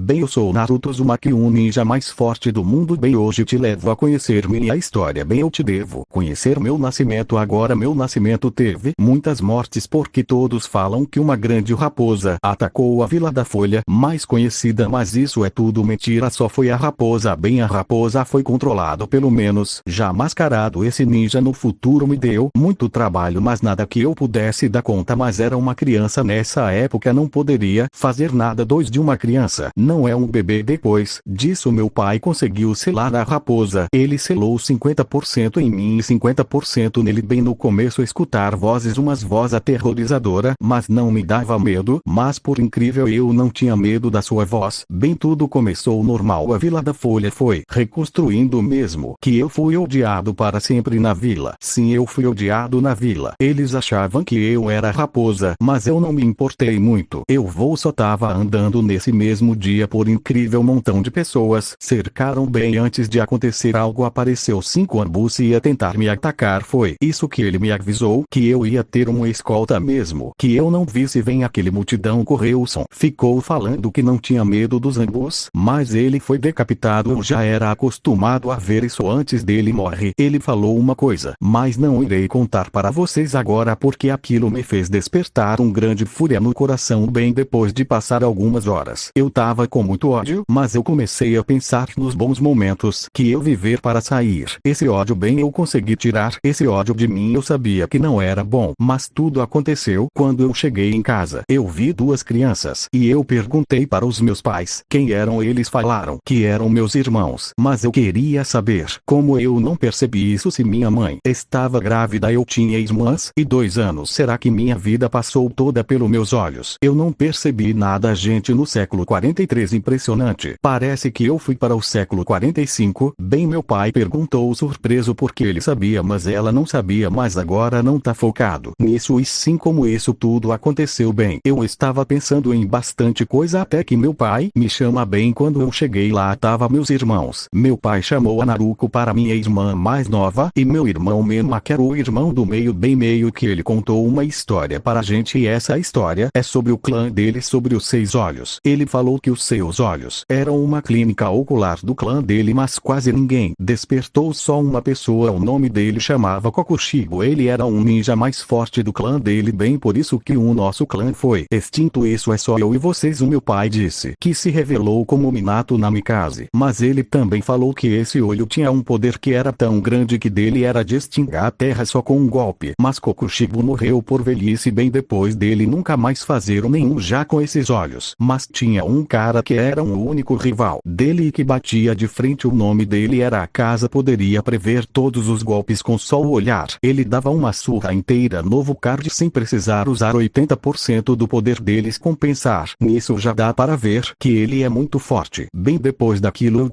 Bem, eu sou Naruto Uzumaki, um ninja mais forte do mundo. Bem, hoje te levo a conhecer minha história. Bem, eu te devo conhecer meu nascimento. Agora meu nascimento teve muitas mortes, porque todos falam que uma grande raposa atacou a Vila da Folha, mais conhecida, mas isso é tudo mentira. Só foi a raposa. Bem, a raposa foi controlado, pelo menos já mascarado. Esse ninja no futuro me deu muito trabalho, mas nada que eu pudesse dar conta. Mas era uma criança nessa época, não poderia fazer nada. Dois de uma criança não é um bebê. Depois disso meu pai conseguiu selar a raposa. Ele selou 50% em mim e 50% nele. Bem, no começo escutar vozes, umas voz aterrorizadora, mas não me dava medo. Mas por incrível, eu não tinha medo da sua voz. Bem, tudo começou normal. A Vila da Folha foi reconstruindo, mesmo que eu fui odiado para sempre na vila. Sim, eu fui odiado na vila. Eles achavam que eu era raposa, mas eu não me importei muito. Eu só tava andando nesse mesmo dia. Por incrível, montão de pessoas cercaram. Bem, antes de acontecer algo, apareceu 5 ambus e ia tentar me atacar. Foi isso que ele me avisou, que eu ia ter uma escolta mesmo que eu não visse. Vem, aquele multidão correu. O som ficou falando que não tinha medo dos ambus, mas ele foi decapitado. Eu já era acostumado a ver isso antes dele morrer. Ele falou uma coisa, mas não irei contar para vocês agora, porque aquilo me fez despertar um grande fúria no coração. Bem, depois de passar algumas horas, eu tava com muito ódio, mas eu comecei a pensar nos bons momentos que eu viver para sair esse ódio. Bem, eu consegui tirar esse ódio de mim. Eu sabia que não era bom, mas tudo aconteceu quando eu cheguei em casa. Eu vi 2 crianças e eu perguntei para os meus pais quem eram. Eles falaram que eram meus irmãos, mas eu queria saber como eu não percebi isso. Se minha mãe estava grávida, eu tinha irmãs e 2 anos. Será que minha vida passou toda pelos meus olhos? Eu não percebi nada. Gente, no século 43, impressionante. Parece que eu fui para o século 45. Bem, meu pai perguntou surpreso porque ele sabia, mas ela não sabia. Mas agora não tá focado nisso e sim como isso tudo aconteceu. Bem, eu estava pensando em bastante coisa até que meu pai me chama. Bem, quando eu cheguei lá tava meus irmãos. Meu pai chamou a Naruko para minha irmã mais nova e meu irmão Menma, que era o irmão do meio. Bem, meio que ele contou uma história para a gente e essa história é sobre o clã dele, sobre os 6 olhos. Ele falou que os 6 olhos eram uma clínica ocular do clã dele, mas quase ninguém despertou, só uma pessoa. O nome dele chamava Kokushibo. Ele era um ninja mais forte do clã dele. Bem, por isso que o nosso clã foi extinto. Isso é só eu e vocês. O meu pai disse que se revelou como Minato Namikaze, mas ele também falou que esse olho tinha um poder que era tão grande que dele era de extinguir a terra só com um golpe. Mas Kokushibo morreu por velhice. Bem, depois dele nunca mais fazer nenhum já com esses olhos. Mas tinha um cara que era um único rival dele e que batia de frente. O nome dele era Akaza. Poderia prever todos os golpes com só o olhar. Ele dava uma surra inteira. Novo card sem precisar usar 80% do poder deles compensar. Nisso já dá para ver que ele é muito forte. Bem, depois daquilo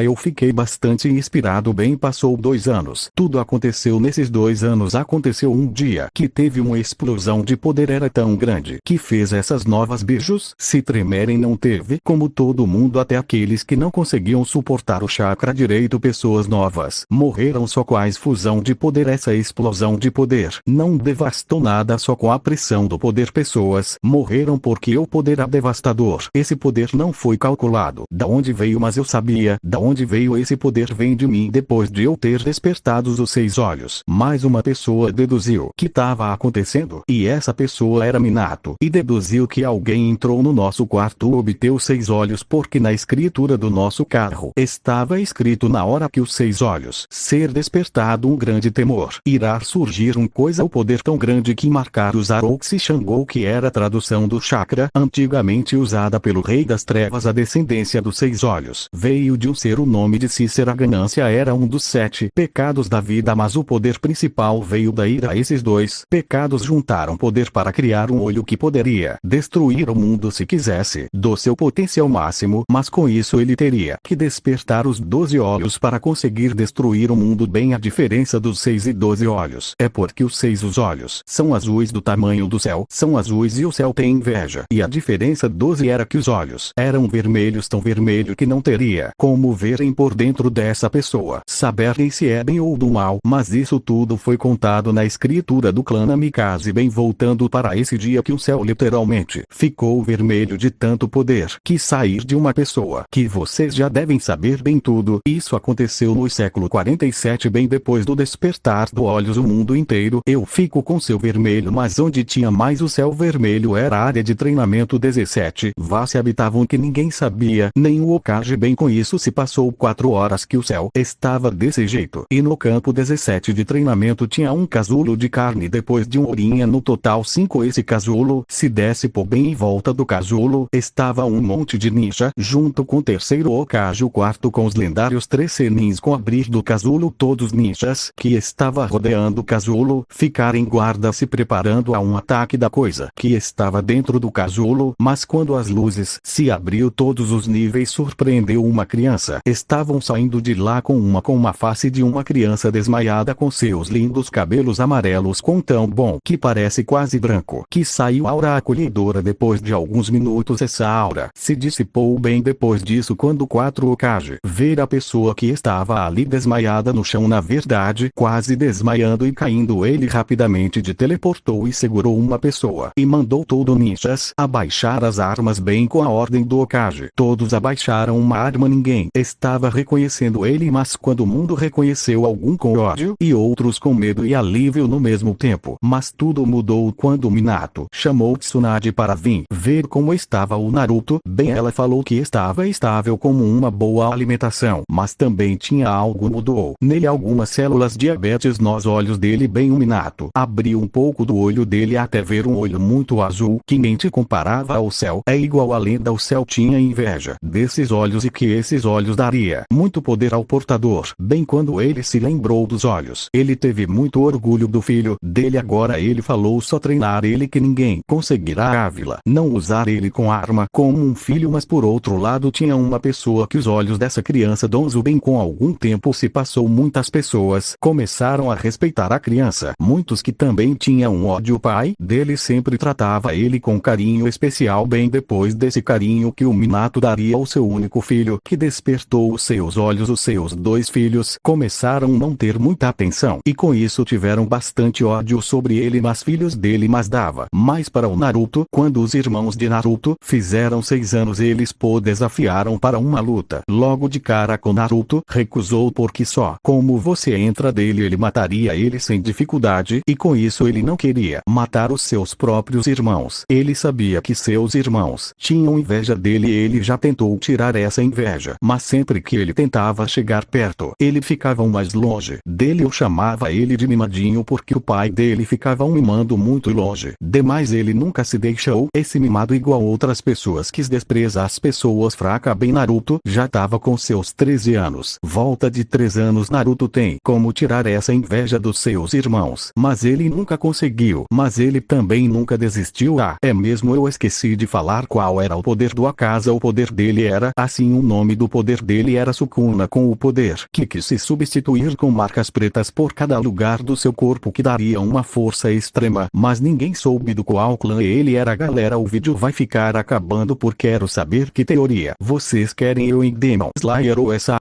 eu fiquei bastante inspirado. Bem, passou 2 anos. Tudo aconteceu nesses 2 anos. Aconteceu um dia que teve uma explosão de poder. Era tão grande que fez essas novas bichos se tremerem. Não teve como todo mundo, até aqueles que não conseguiam suportar o chakra direito. Pessoas novas morreram só com a exfusão de poder. Essa explosão de poder não devastou nada, só com a pressão do poder pessoas morreram, porque o poder é devastador. Esse poder não foi calculado da onde veio, mas eu sabia da onde veio. Esse poder vem de mim depois de eu ter despertado os 6 olhos. Mais uma pessoa deduziu que estava acontecendo e essa pessoa era Minato, e deduziu que alguém entrou no nosso quarto, obteve os 6 olhos, porque na escritura do nosso carro estava escrito: na hora que os 6 olhos ser despertado, um grande temor irá surgir, o poder tão grande que marcar os Arouxi Xangou, que era a tradução do chakra antigamente usada pelo rei das trevas. A descendência dos 6 olhos veio de um ser. O nome de Cícera. A ganância era um dos 7 pecados da vida, mas o poder principal veio da ira. Esses 2 pecados juntaram poder para criar um olho que poderia destruir o mundo se quisesse, do seu potencial máximo, mas com isso ele teria que despertar os 12 olhos para conseguir destruir o mundo. Bem, a diferença dos 6 e 12 olhos é porque os 6 os olhos são azuis, do tamanho do céu, são azuis e o céu tem inveja, e a diferença 12 era que os olhos eram vermelhos, tão vermelho que não teria como verem por dentro dessa pessoa, saberem se é bem ou do mal. Mas isso tudo foi contado na escritura do clã Namikaze. Bem, voltando para esse dia que o céu literalmente ficou vermelho de tanto poder que sair de uma pessoa que vocês já devem saber bem tudo. Isso aconteceu no século 47, bem depois do despertar do olhos o mundo inteiro. Eu fico com seu vermelho, mas onde tinha mais o céu vermelho era a área de treinamento 17. Vá se habitavam que ninguém sabia, nem o Okage. Bem com isso se passou 4 horas que o céu estava desse jeito. E no campo 17 de treinamento tinha um casulo de carne depois de 1 horinha, no total 5. Esse casulo se desse por bem em volta do casulo estava um monte de ninja, junto com o terceiro Okage, o quarto com os lendários 3 senins. Com abrir do casulo, todos ninjas que estava rodeando o casulo ficaram em guarda, se preparando a um ataque da coisa que estava dentro do casulo. Mas quando as luzes se abriu todos os níveis, surpreendeu uma criança. Estavam saindo de lá com uma face de uma criança desmaiada, com seus lindos cabelos amarelos com tão bom que parece quase branco, que saiu aura acolhedora. Depois de alguns minutos essa aura se dissipou. Bem depois disso, quando 4 Okage ver a pessoa que estava ali desmaiada no chão, na verdade quase desmaiando e caindo, ele rapidamente teleportou e segurou uma pessoa e mandou todo ninjas abaixar as armas. Bem com a ordem do Okage, todos abaixaram uma arma. Ninguém estava reconhecendo ele, mas quando o mundo reconheceu, algum com ódio e outros com medo e alívio no mesmo tempo. Mas tudo mudou quando Minato chamou Tsunade para vir ver como estava o Naruto. Bem, ela falou que estava estável como uma boa alimentação, mas também tinha algo mudou nele, algumas células diabetes nos olhos dele. Bem, o Minato abriu um pouco do olho dele até ver um olho muito azul que nem te comparava ao céu. É igual à lenda, o céu tinha inveja desses olhos e que esses olhos daria muito poder ao portador. Bem, quando ele se lembrou dos olhos, ele teve muito orgulho do filho dele. Agora ele falou só treinar ele que ninguém conseguirá Ávila não usar ele com arma como um filho. Mas por outro lado tinha uma pessoa que os olhos dessa criança Donzo. Bem, com algum tempo se passou, muitas pessoas começaram a respeitar a criança. Muitos que também tinham um ódio. O pai dele sempre tratava ele com carinho especial. Bem, depois desse carinho que o Minato daria ao seu único filho que despertou os seus olhos, os seus 2 filhos começaram a não ter muita atenção e com isso tiveram bastante ódio sobre ele. Mas filhos dele mas dava mais para o Naruto. Quando os irmãos de Naruto fizeram 6 anos, eles desafiaram para uma luta. Logo de cara com Naruto recusou, porque só como você entra dele ele mataria ele sem dificuldade, e com isso ele não queria matar os seus próprios irmãos. Ele sabia que seus irmãos tinham inveja dele e ele já tentou tirar essa inveja, mas sempre que ele tentava chegar perto, ele ficava mais longe dele. Eu chamava ele de mimadinho porque o pai dele ficava mimando muito longe demais. Ele nunca se deixou esse mimado igual outras pessoas que despreza as pessoas fracas. Bem, Naruto já estava com seus 13 anos. Volta de 3 anos Naruto tem como tirar essa inveja dos seus irmãos, mas ele nunca conseguiu. Mas ele também nunca desistiu. É mesmo, eu esqueci de falar qual era o poder do Akaza. O poder dele era assim, o nome do poder dele era Sukuna, com o poder que quis se substituir com marcas pretas por cada lugar do seu corpo, que daria uma força extrema, mas ninguém soube do qual clã ele era. Galera, o vídeo vai ficar acabando por quero saber que teoria vocês querem eu em Demon Slayer ou essa